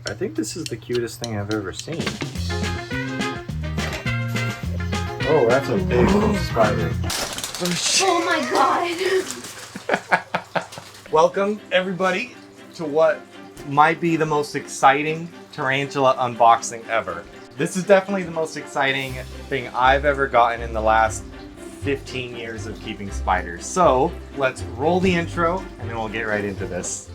I think this is the cutest thing I've ever seen. Oh, that's a big spider. Oh my god. Welcome everybody to what might be the most exciting tarantula unboxing ever. This is definitely the most exciting thing I've ever gotten in the last 15 years of keeping spiders. So let's roll the intro and then we'll get right into this.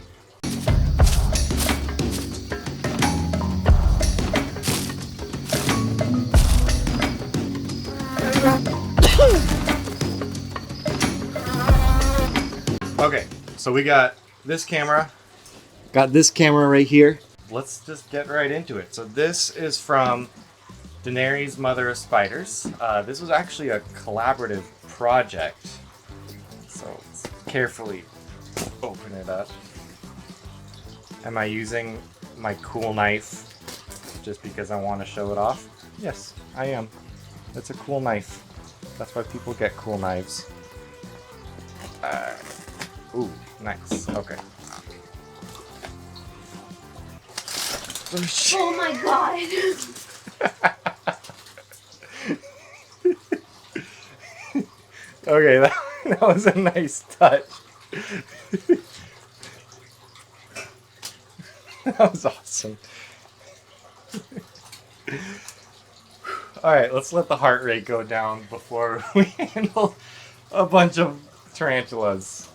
Okay, so we got this camera. Got this camera right here. Let's just get right into it. So this is from Daenerys' Mother of Spiders. This was actually a collaborative project. So let's carefully open it up. Am I using my cool knife just because I want to show it off? Yes, I am. It's a cool knife. That's why people get cool knives. Ooh, nice. Okay. Oh my god. Okay, that was a nice touch. That was awesome. Alright, let's let the heart rate go down before we handle a bunch of tarantulas.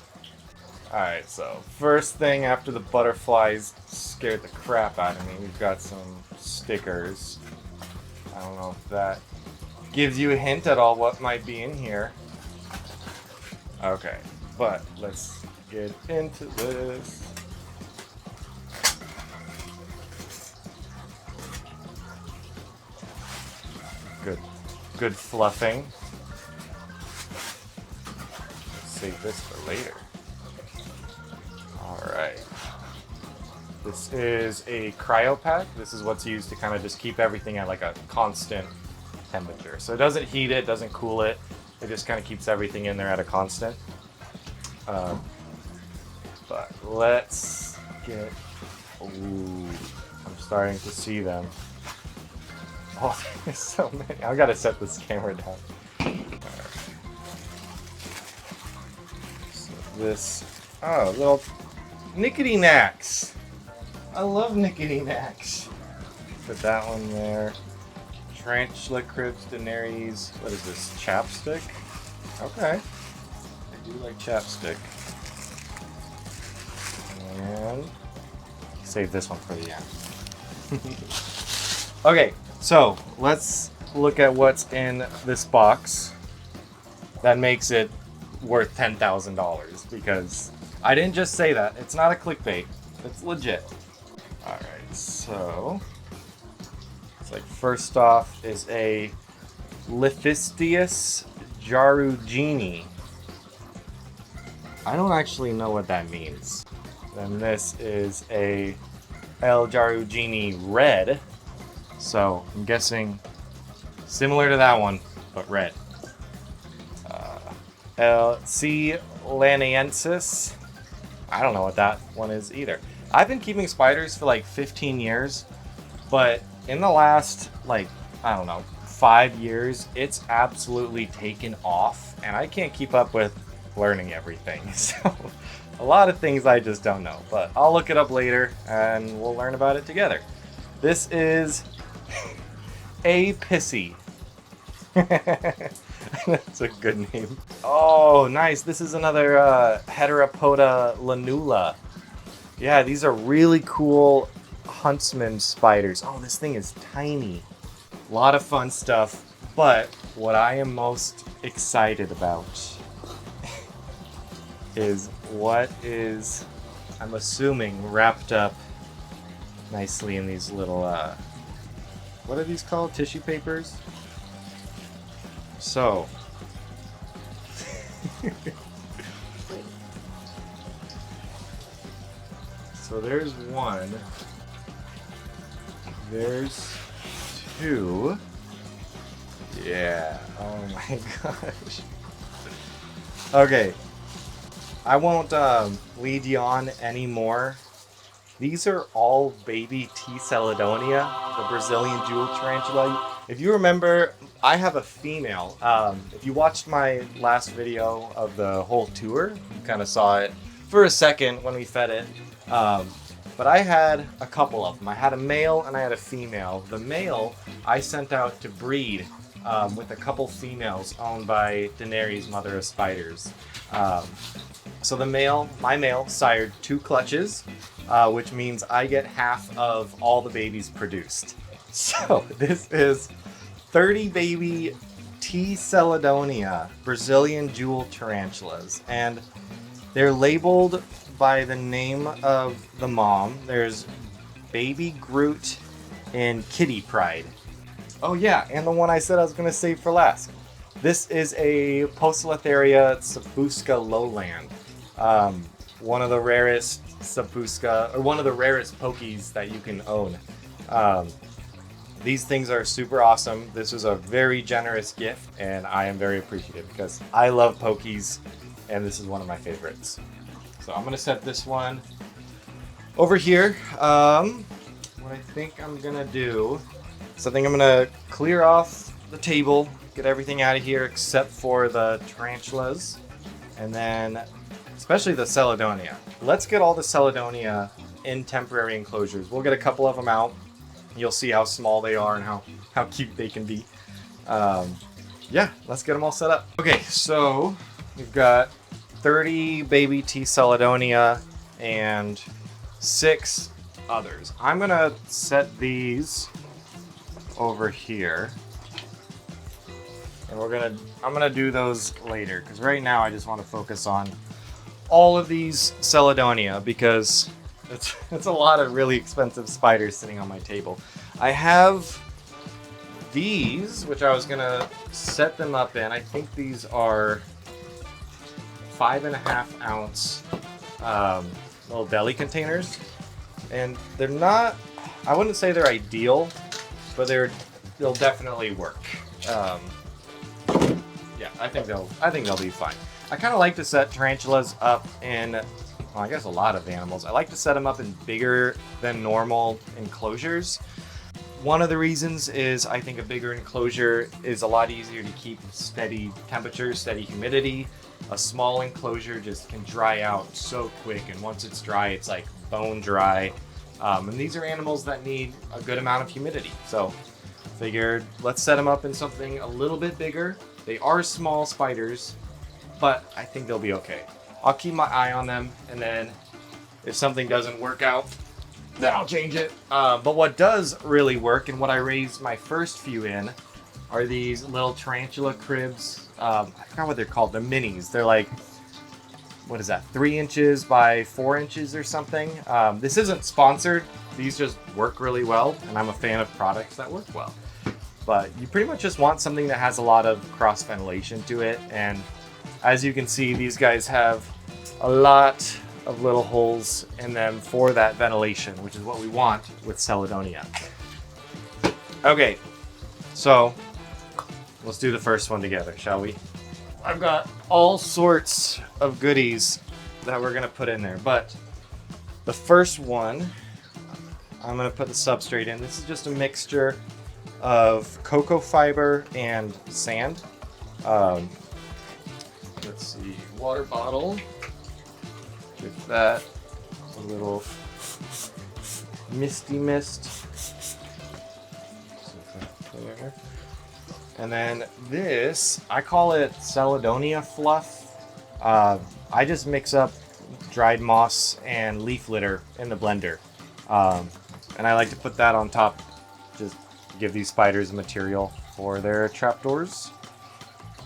Alright, so first thing after the butterflies scared the crap out of me, we've got some stickers. I don't know if that gives you a hint at all what might be in here. Okay, but let's get into this. Good fluffing. Save this for later. Alright. This is a cryo pack. This is what's used to kind of just keep everything at like a constant temperature. So it doesn't heat it, doesn't cool it. It just kind of keeps everything in there at a constant. But let's get... Ooh, I'm starting to see them. Oh, there's so many. I've got to set this camera down. Right. So this... Oh, little nickety knacks. I love nickety knacks. Put that one there. Tarantula Cribs, Daenerys. What is this? Chapstick? Okay. I do like chapstick. And save this one for the end. Okay, so let's look at what's in this box that makes it worth $10,000, because I didn't just say that. It's not a clickbait. It's legit. Alright, so it's like first off is a Liphistius jarugini. I don't actually know what that means. Then this is a El Jarugini red. So I'm guessing similar to that one, but red. El C. laniensis. I don't know what that one is either. I've been keeping spiders for like 15 years, but in the last, like, I don't know, 5 years, it's absolutely taken off, and I can't keep up with learning everything. So a lot of things I just don't know, but I'll look it up later and we'll learn about it together. This is a pissy. That's a good name. Oh, nice. This is another Heteropoda lanula. Yeah, these are really cool huntsman spiders. Oh, this thing is tiny. A lot of fun stuff, but what I am most excited about is what is, I'm assuming, wrapped up nicely in these little, what are these called? Tissue papers? So, so there's one, there's two, yeah, oh my gosh. Okay, I won't lead you on anymore These are all baby T. seladonia, the Brazilian jewel tarantula. If you remember, I have a female. If you watched my last video of the whole tour, you kind of saw it for a second when we fed it. But I had a couple of them. I had a male and I had a female. The male I sent out to breed with a couple females owned by Daenerys, Mother of Spiders. So the male, my male, sired 2 clutches, which means I get half of all the babies produced. So this is 30 baby T. seladonia Brazilian jewel tarantulas, and they're labeled by the name of the mom. There's Baby Groot and Kitty Pride. Oh yeah, and the one I said I was gonna save for last. This is a Poecilotheria subfusca lowland. One of the rarest subfusca, or one of the rarest pokies that you can own. These things are super awesome. This was a very generous gift, and I am very appreciative because I love pokies, and this is one of my favorites. So I'm gonna set this one over here. What I think I'm gonna do is I'm gonna clear off the table, get everything out of here except for the tarantulas, and then especially the seladonia. Let's get all the seladonia in temporary enclosures. We'll get a couple of them out. You'll see how small they are and how cute they can be. Yeah, let's get them all set up. Okay, so we've got 30 baby T. seladonia and 6 others. I'm gonna set these over here, and I'm gonna do those later because right now I just want to focus on all of these seladonia because it's a lot of really expensive spiders sitting on my table. I have these, which I was gonna set them up in. I think these are 5.5 ounce little deli containers, and they're not, I wouldn't say they're ideal, but they'll definitely work. Yeah, I think they'll be fine. I kind of like to set tarantulas up in, well, I guess a lot of animals. I like to set them up in bigger than normal enclosures. One of the reasons is I think a bigger enclosure is a lot easier to keep steady temperature, steady humidity. A small enclosure just can dry out so quick, and once it's dry, it's like bone dry. And these are animals that need a good amount of humidity. So figured let's set them up in something a little bit bigger. They are small spiders, but I think they'll be okay. I'll keep my eye on them, and then if something doesn't work out, then I'll change it. But what does really work, and what I raised my first few in, are these little Tarantula Cribs. I forgot what they're called. They're minis. They're like, what is that, 3 inches by 4 inches or something. This isn't sponsored. These just work really well, and I'm a fan of products that work well. But you pretty much just want something that has a lot of cross ventilation to it, and as you can see, these guys have a lot of little holes in them for that ventilation, which is what we want with seladonia. Okay, so let's do the first one together, shall we? I've got all sorts of goodies that we're gonna put in there, but the first one, I'm gonna put the substrate in. This is just a mixture of cocoa fiber and sand. Let's see, water bottle with that, a little misty mist. There. And then this, I call it seladonia fluff. I just mix up dried moss and leaf litter in the blender. And I like to put that on top, just give these spiders material for their trapdoors.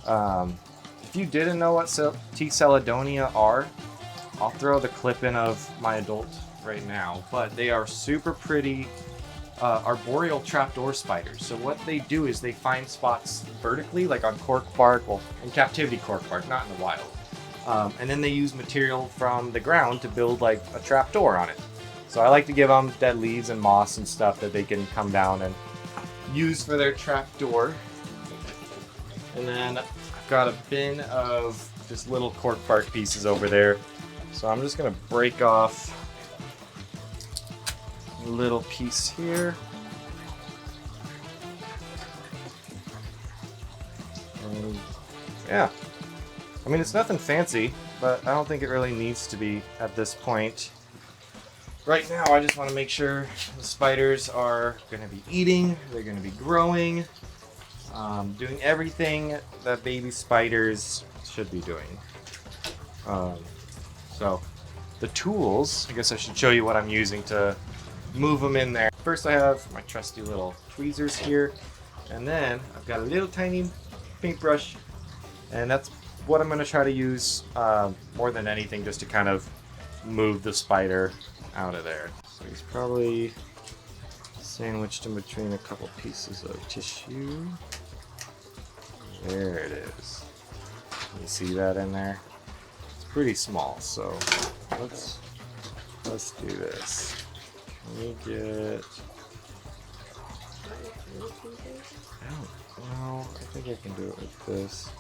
If you didn't know what T. seladonia are, I'll throw the clip in of my adult right now, but they are super pretty arboreal trapdoor spiders. So what they do is they find spots vertically, like on cork bark, well, in captivity cork bark, not in the wild. And then they use material from the ground to build like a trapdoor on it. So I like to give them dead leaves and moss and stuff that they can come down and use for their trapdoor. And then I've got a bin of just little cork bark pieces over there. So I'm just gonna break off little piece here. And yeah, I mean, it's nothing fancy, but I don't think it really needs to be at this point. Right now, I just want to make sure the spiders are going to be eating, they're going to be growing, doing everything that baby spiders should be doing. So, the tools, I guess I should show you what I'm using to move them in there. First, I have my trusty little tweezers here, and then I've got a little tiny paintbrush, and that's what I'm going to try to use more than anything, just to kind of move the spider out of there. So he's probably sandwiched in between a couple pieces of tissue. There it is. You see that in there? It's pretty small, so let's do this. Let me get... I don't know. I think I can do it with this.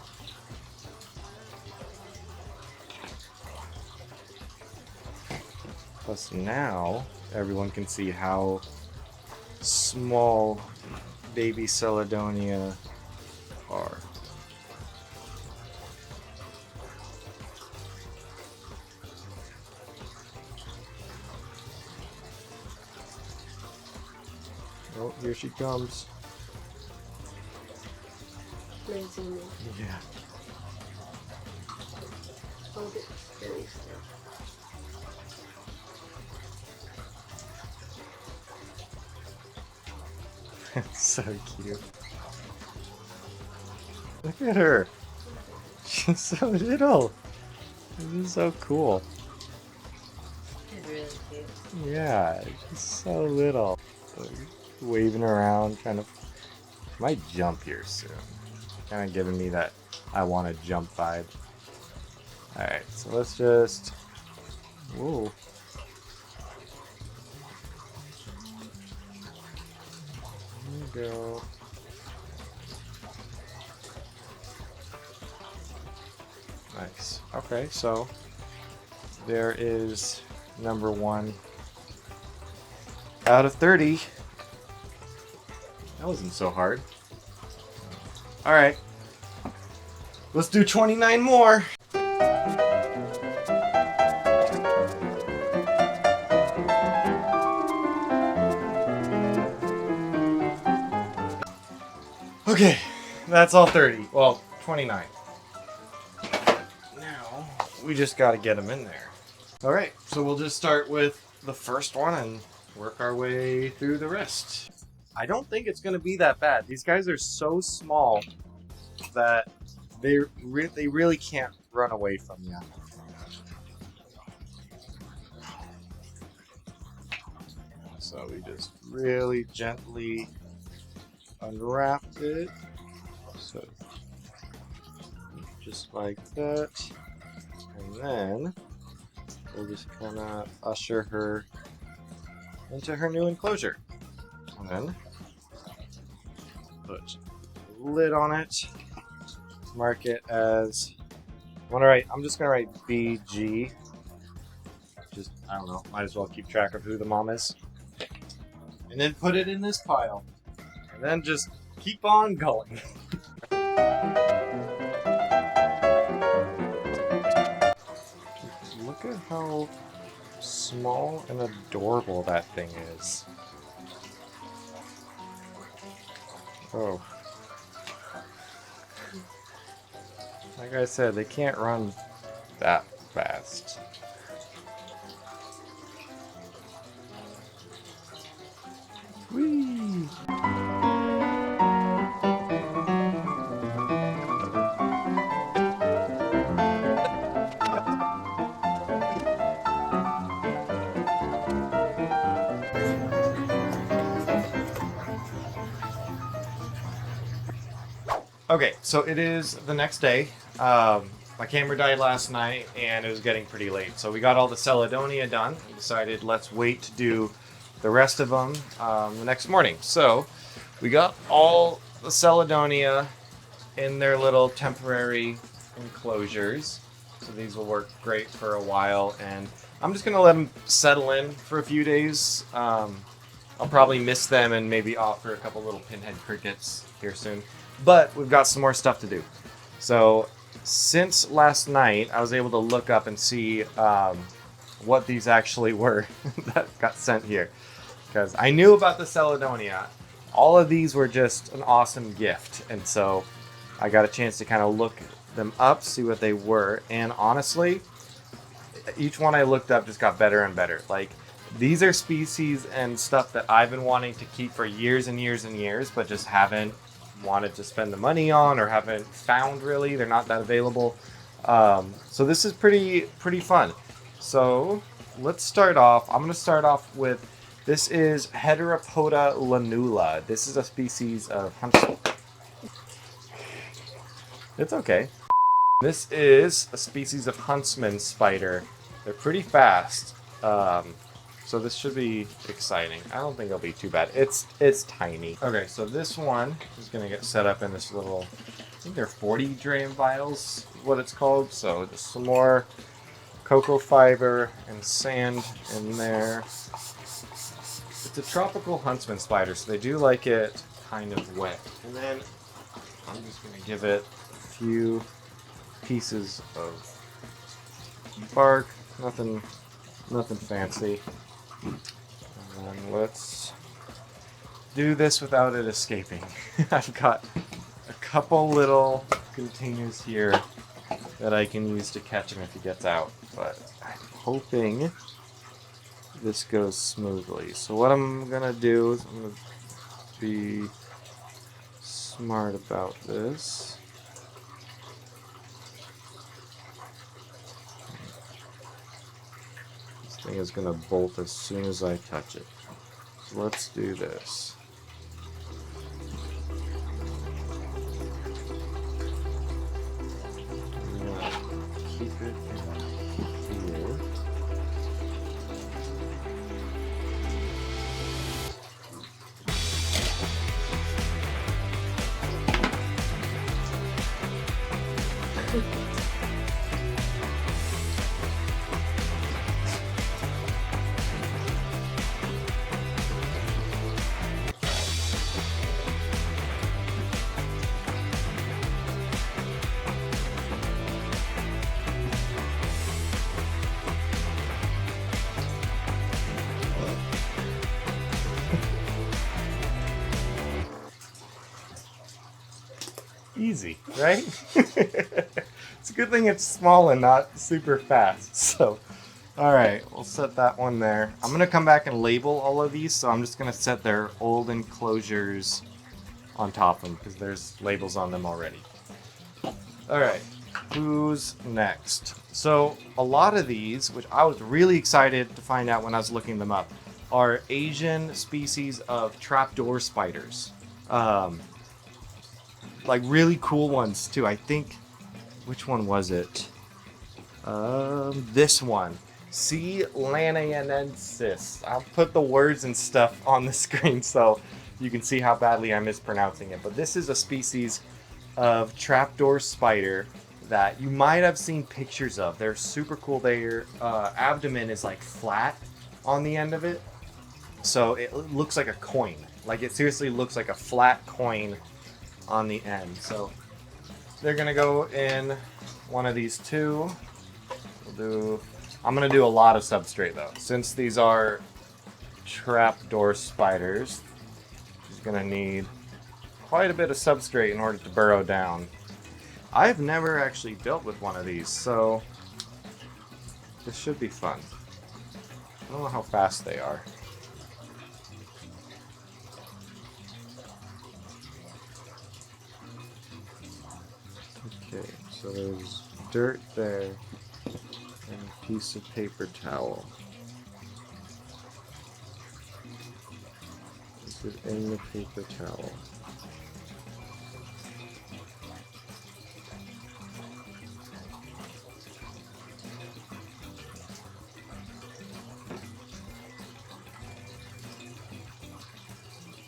Plus now, everyone can see how small baby seladonia are. Oh, here she comes. Yeah. Hold it very still. So cute. Look at her. She's so little. This is so cool. It's really cute. Yeah, she's so little. Waving around, kind of. Might jump here soon. Kind of giving me that I want to jump vibe. Alright, so let's just... Whoa. There we go. Nice. Okay, so there is number 1 out of 30. That wasn't so hard. Alright. Let's do 29 more. Okay, that's all 30. Well, 29. Now, we just gotta get them in there. Alright, so we'll just start with the first one and work our way through the rest. I don't think it's gonna be that bad. These guys are so small that they really can't run away from you. So we just really gently unwrapped it, so just like that, and then we'll just kind of usher her into her new enclosure, and then put a lid on it, mark it as, I'm just gonna write BG, just, I don't know, might as well keep track of who the mom is, and then put it in this pile. And then just keep on going. Look at how small and adorable that thing is. Oh. Like I said, they can't run that fast. Whee! Okay, so it is the next day. My camera died last night and it was getting pretty late. So we got all the seladonia done. We decided let's wait to do the rest of them the next morning. So we got all the seladonia in their little temporary enclosures. So these will work great for a while. And I'm just gonna let them settle in for a few days. I'll probably miss them and maybe offer a couple little pinhead crickets here soon. But we've got some more stuff to do. So since last night, I was able to look up and see what these actually were that got sent here. Because I knew about the seladonia. All of these were just an awesome gift. And so I got a chance to kind of look them up, see what they were. And honestly, each one I looked up just got better and better. Like, these are species and stuff that I've been wanting to keep for years and years and years, but just haven't wanted to spend the money on or haven't found really. They're not that available. So this is pretty fun. So let's start off. I'm going to start off with, this is Heteropoda lanula. This is a species of huntsman. It's okay. This is a species of huntsman spider. They're pretty fast. So this should be exciting. I don't think it'll be too bad. It's tiny. Okay, so this one is gonna get set up in this little, I think they're 40 drain vials, is what it's called. So just some more cocoa fiber and sand in there. It's a tropical huntsman spider, so they do like it kind of wet. And then I'm just gonna give it a few pieces of bark, nothing fancy. And then let's do this without it escaping. I've got a couple little containers here that I can use to catch him if he gets out, but I'm hoping this goes smoothly. So what I'm gonna do is I'm gonna be smart about this. Thing is gonna bolt as soon as I touch it. So let's do this. Keep it in here. Easy, right? It's a good thing it's small and not super fast. So, alright, we'll set that one there. I'm going to come back and label all of these, so I'm just going to set their old enclosures on top of them, because there's labels on them already. Alright, who's next? So, a lot of these, which I was really excited to find out when I was looking them up, are Asian species of trapdoor spiders. Like really cool ones too. I think, which one was it? This one, seladonia. I'll put the words and stuff on the screen so you can see how badly I'm mispronouncing it. But this is a species of trapdoor spider that you might have seen pictures of. They're super cool. Their abdomen is like flat on the end of it, so it looks like a coin. Like it seriously looks like a flat coin on the end. So they're gonna go in one of these two. I'm gonna do a lot of substrate though, since these are trapdoor spiders. She's gonna need quite a bit of substrate in order to burrow down. I've never actually dealt with one of these, so this should be fun. I don't know how fast they are. Okay, so there's dirt there and a piece of paper towel. Is it in the paper towel?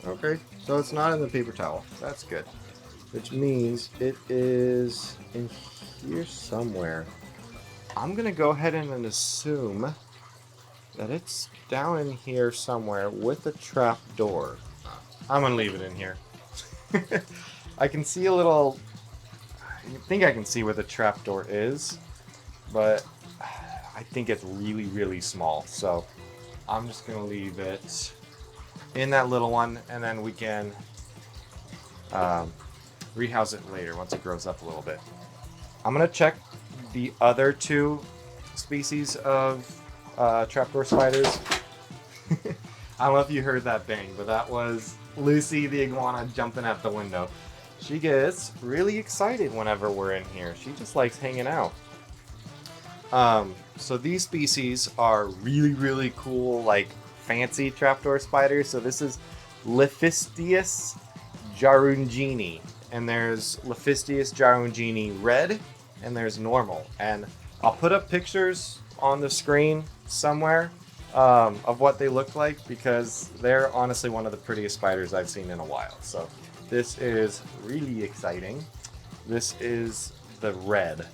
Okay, so it's not in the paper towel. That's good. Which means it is in here somewhere. I'm gonna go ahead and assume that it's down in here somewhere with a trap door. I'm gonna leave it in here. I can see a little... I think I can see where the trap door is, but I think it's really, really small. So I'm just gonna leave it in that little one, and then we can rehouse it later once it grows up a little bit. I'm gonna check the other two species of trapdoor spiders. I don't know if you heard that bang, but that was Lucy the iguana jumping out the window. She gets really excited whenever we're in here. She just likes hanging out. So these species are really, really cool, like fancy trapdoor spiders. So this is Lephistius jarungini, and there's Lephistius jarungini red, and there's normal. And I'll put up pictures on the screen somewhere of what they look like, because they're honestly one of the prettiest spiders I've seen in a while. So this is really exciting. This is the red.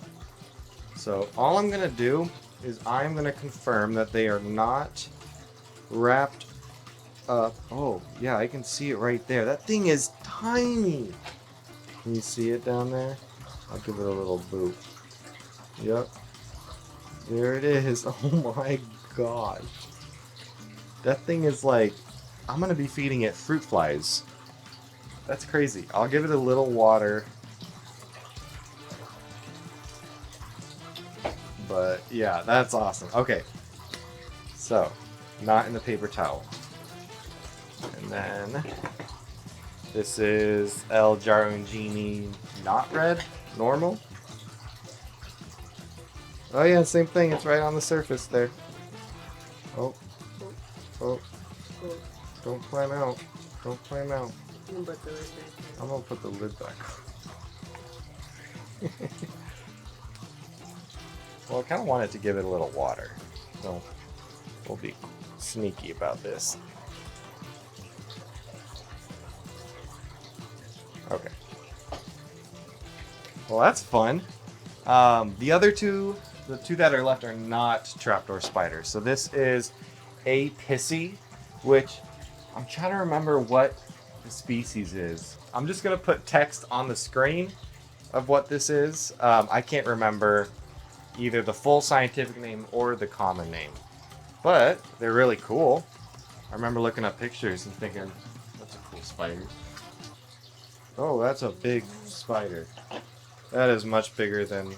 So all I'm gonna do is I'm gonna confirm that they are not wrapped up. Oh yeah, I can see it right there. That thing is tiny. Can you see it down there? I'll give it a little boot. Yep. There it is. Oh my gosh. That thing is like, I'm gonna be feeding it fruit flies. That's crazy. I'll give it a little water. But yeah, that's awesome. Okay. So, not in the paper towel. And then this is L. Jarungini, not red, normal. Oh yeah, same thing. It's right on the surface there. Oh. Oh. Don't climb out. Don't climb out. I'm gonna put the lid back on. Well, I kind of wanted to give it a little water. So we'll be sneaky about this. Okay. Well, that's fun. The other two, the two that are left, are not trapdoor spiders. So this is a pissy, which I'm trying to remember what the species is. I'm just gonna put text on the screen of what this is. I can't remember either the full scientific name or the common name, but they're really cool. I remember looking up pictures and thinking, that's a cool spider. Oh, that's a big spider. That is much bigger than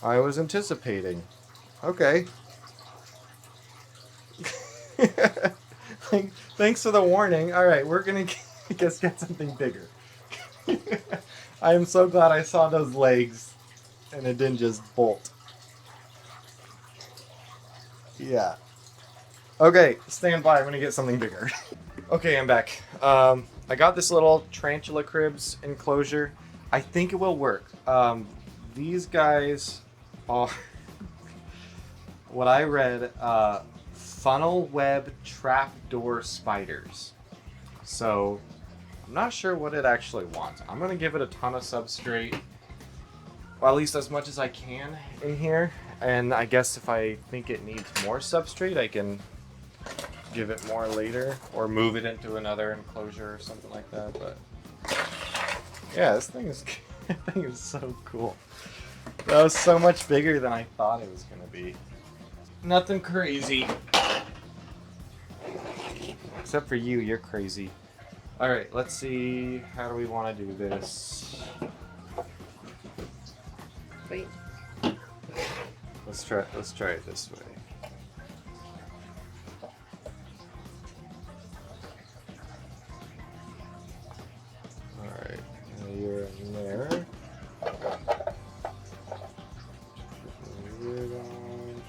I was anticipating. Okay. Thanks for the warning. Alright, we're gonna get something bigger. I am so glad I saw those legs and it didn't just bolt. Yeah. Okay, stand by. I'm gonna get something bigger. Okay, I'm back. I got this little Tarantula Cribs enclosure. I think it will work. These guys are what I read, funnel web trapdoor spiders. So I'm not sure what it actually wants. I'm gonna give it a ton of substrate, well, at least as much as I can in here. And I guess if I think it needs more substrate, I can give it more later or move it into another enclosure or something like that. But yeah, this thing is so cool. That was so much bigger than I thought it was gonna be. Nothing crazy. Except for you, you're crazy. Alright, let's see, how do we want to do this? Wait. Let's try it this way. Alright, you're in there. Put the lid on.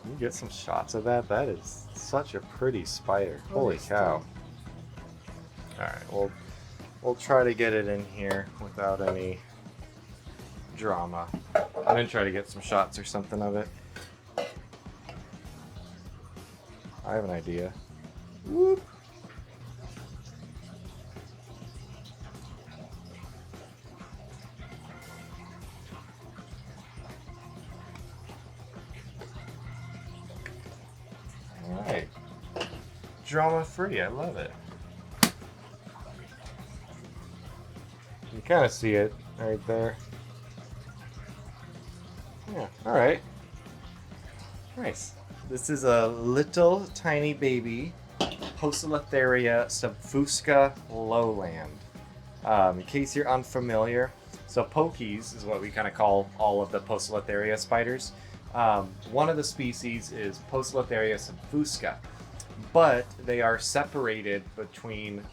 Can you get some shots of that? That is such a pretty spider. Holy cow. Alright, we'll try to get it in here without any drama. I'm gonna try to get some shots or something of it. I have an idea. Whoop. drama free. I love it. You kind of see it right there. Yeah, alright. Nice. This is a little tiny baby Poecilotheria subfusca lowland. In case you're unfamiliar, so pokies is what we kind of call all of the Poecilotheria spiders. One of the species is Poecilotheria subfusca, but they are separated between,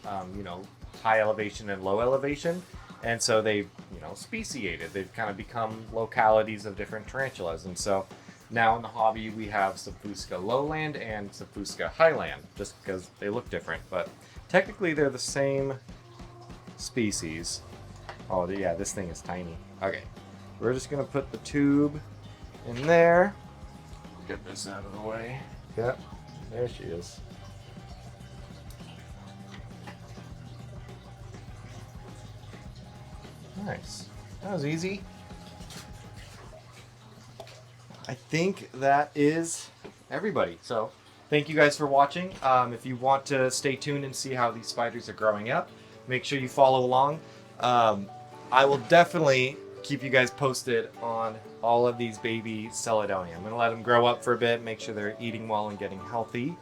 high elevation and low elevation. And so they've, speciated. They've kind of become localities of different tarantulas. And so now in the hobby, we have Subfusca lowland and Subfusca highland, just because they look different. But technically, they're the same species. Oh, yeah, this thing is tiny. Okay, we're just going to put the tube in there. Get this out of the way. Yep, there she is. Nice. That was easy. I think that is everybody. So thank you guys for watching. If you want to stay tuned and see how these spiders are growing up, make sure you follow along. I will definitely keep you guys posted on all of these baby seladonia. I'm going to let them grow up for a bit, make sure they're eating well and getting healthy.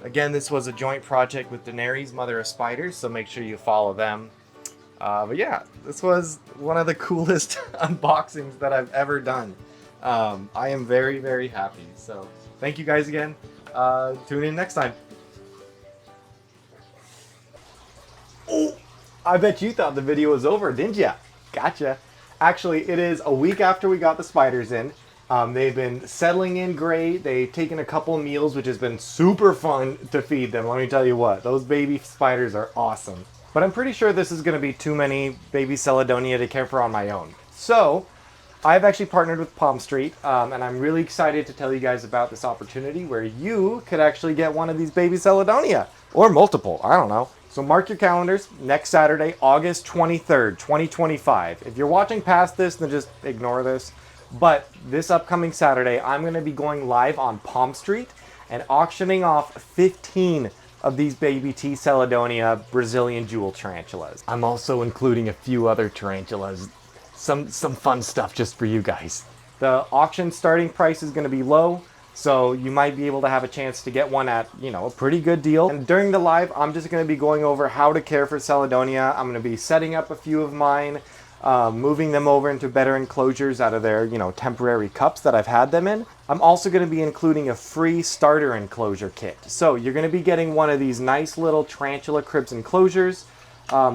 Again, this was a joint project with Daenerys, Mother of Spiders, so make sure you follow them. But yeah, this was one of the coolest unboxings that I've ever done. I am very, very happy. So thank you guys again. Tune in next time. Oh, I bet you thought the video was over, didn't ya? Gotcha. Actually, it is a week after we got the spiders in. They've been settling in great. They've taken a couple meals, which has been super fun to feed them. Let me tell you what, those baby spiders are awesome. But I'm pretty sure this is going to be too many baby seladonia to care for on my own. So I've actually partnered with Palm Street, and I'm really excited to tell you guys about this opportunity where you could actually get one of these baby seladonia, or multiple, I don't know. So mark your calendars, next Saturday, August 23rd, 2025. If you're watching past this, then just ignore this. But this upcoming Saturday, I'm going to be going live on Palm Street and auctioning off 15 of these baby T. seladonia Brazilian jewel tarantulas. I'm also including a few other tarantulas. Some fun stuff just for you guys. The auction starting price is going to be low, so you might be able to have a chance to get one at, a pretty good deal. And during the live, I'm just going to be going over how to care for seladonia. I'm going to be setting up a few of mine, moving them over into better enclosures out of their, temporary cups that I've had them in. I'm also going to be including a free starter enclosure kit. So you're going to be getting one of these nice little Tarantula Cribs enclosures.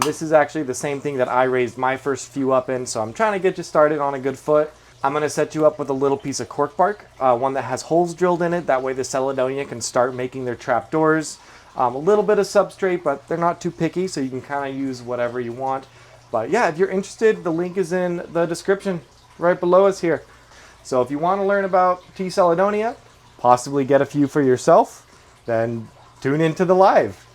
This is actually the same thing that I raised my first few up in, so I'm trying to get you started on a good foot. I'm going to set you up with a little piece of cork bark, one that has holes drilled in it. That way the seladonia can start making their trapdoors. A little bit of substrate, but they're not too picky, so you can kind of use whatever you want. But yeah, if you're interested, the link is in the description right below us here. So if you want to learn about T. seladonia, possibly get a few for yourself, then tune into the live.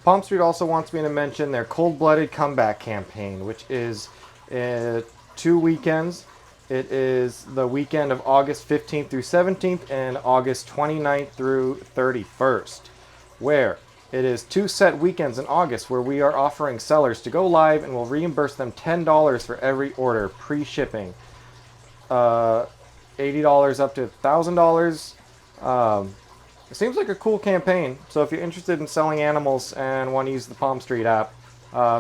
Palm Street also wants me to mention their cold-blooded comeback campaign, which is 2 weekends. It is the weekend of August 15th through 17th and August 29th through 31st, where it is 2 set weekends in August where we are offering sellers to go live and we'll reimburse them $10 for every order, pre-shipping. $80 up to $1,000. It seems like a cool campaign, so if you're interested in selling animals and want to use the Palm Street app,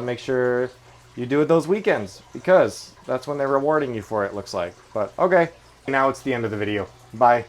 make sure you do it those weekends, because that's when they're rewarding you for it, looks like. But okay, now it's the end of the video. Bye.